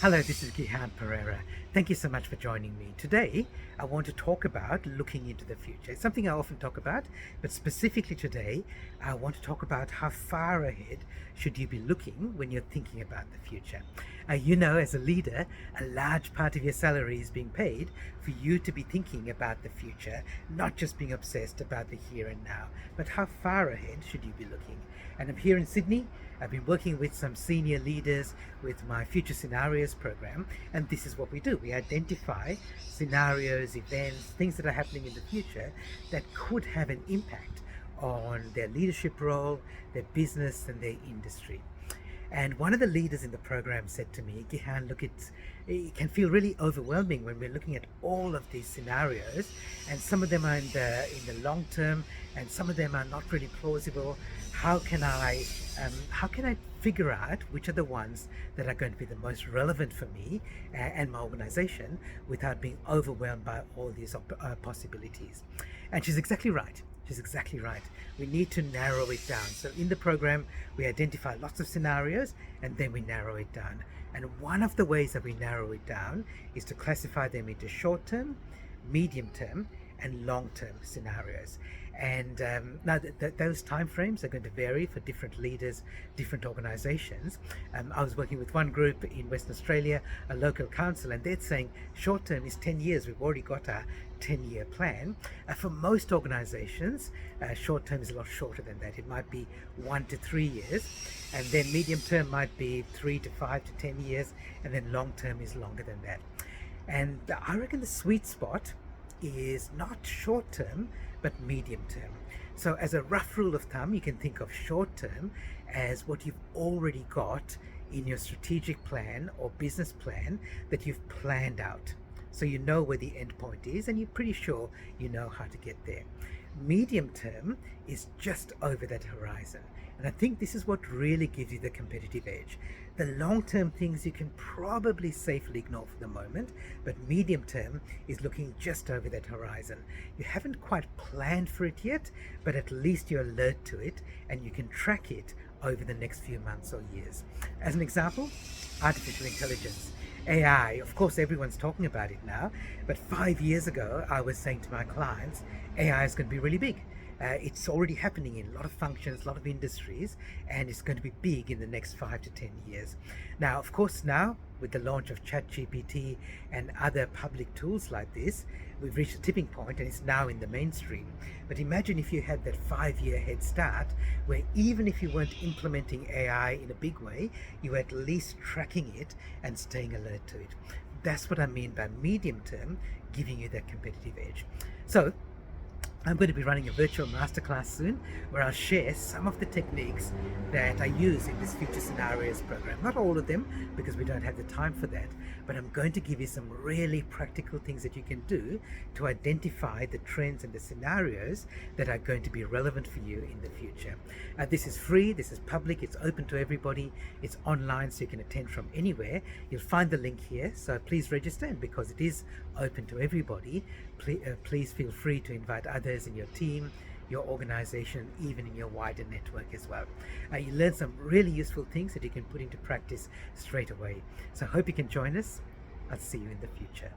Hello, this is Gihan Pereira. Thank you so much for joining me. Today, I want to talk about looking into the future. It's something I often talk about, but specifically today, I want to talk about how far ahead should you be looking when you're thinking about the future. As a leader, a large part of your salary is being paid for you to be thinking about the future, not just being obsessed about the here and now, but how far ahead should you be looking? And I'm here in Sydney. I've been working with some senior leaders with my Future Scenarios program, and this is what we do. We identify scenarios, events, things that are happening in the future that could have an impact on their leadership role, their business, and their industry. And one of the leaders in the program said to me, Gihan, look, it can feel really overwhelming when we're looking at all of these scenarios, and some of them are in the long term, and some of them are not really plausible. How can I figure out which are the ones that are going to be the most relevant for me and my organization without being overwhelmed by all these possibilities? And she's exactly right. She's exactly right. We need to narrow it down. So in the program, we identify lots of scenarios and then we narrow it down. And one of the ways that we narrow it down is to classify them into short-term, medium-term, and long-term scenarios. And now those time frames are going to vary for different leaders, different organizations. I was working with one group in Western Australia, a local council, and they're saying short term is 10 years. We've already got a 10-year plan. For most organizations, short term is a lot shorter than that. It might be 1 to 3 years, and then medium term might be 3 to 5 to 10 years, and then long term is longer than that. And I reckon the sweet spot is not short term, but medium term. So as a rough rule of thumb, you can think of short term as what you've already got in your strategic plan or business plan that you've planned out. So you know where the end point is and you're pretty sure you know how to get there. Medium term is just over that horizon. And I think this is what really gives you the competitive edge. The long-term things you can probably safely ignore for the moment, but medium term is looking just over that horizon. You haven't quite planned for it yet, but at least you're alert to it and you can track it over the next few months or years. As an example, artificial intelligence. AI, of course, everyone's talking about it now, but 5 years ago, I was saying to my clients, AI is going to be really big. It's already happening in a lot of functions, a lot of industries, and it's going to be big in the next 5 to 10 years. Now, of course, now with the launch of ChatGPT and other public tools like this, we've reached a tipping point and it's now in the mainstream. But imagine if you had that 5-year head start where even if you weren't implementing AI in a big way, you were at least tracking it and staying alert to it. That's what I mean by medium term, giving you that competitive edge. So I'm going to be running a virtual masterclass soon where I'll share some of the techniques that I use in this Future Scenarios program. Not all of them, because we don't have the time for that, but I'm going to give you some really practical things that you can do to identify the trends and the scenarios that are going to be relevant for you in the future. This is free, this is public, it's open to everybody, it's online so you can attend from anywhere. You'll find the link here, so please register, and because it is open to everybody, please feel free to invite others in your team, your organization, even in your wider network as well. You learn some really useful things that you can put into practice straight away. So I hope you can join us. I'll see you in the future.